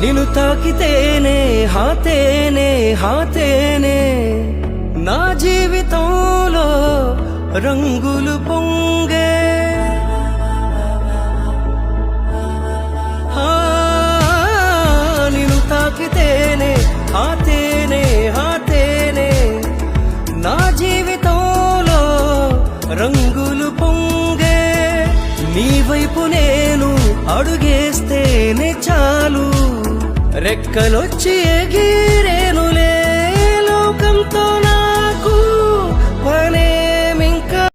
నిన్ను తాకితేనే హాతేనే నా జీవితంలో రంగులు పొంగే నిన్ను తాకితేనే హాతేనే నా జీవితంలో రంగులు పొంగే నీ వైపు నేను అడుగేస్తేనే చాలు రెక్కలొచ్చి ఎగిరేనులే లోకంతో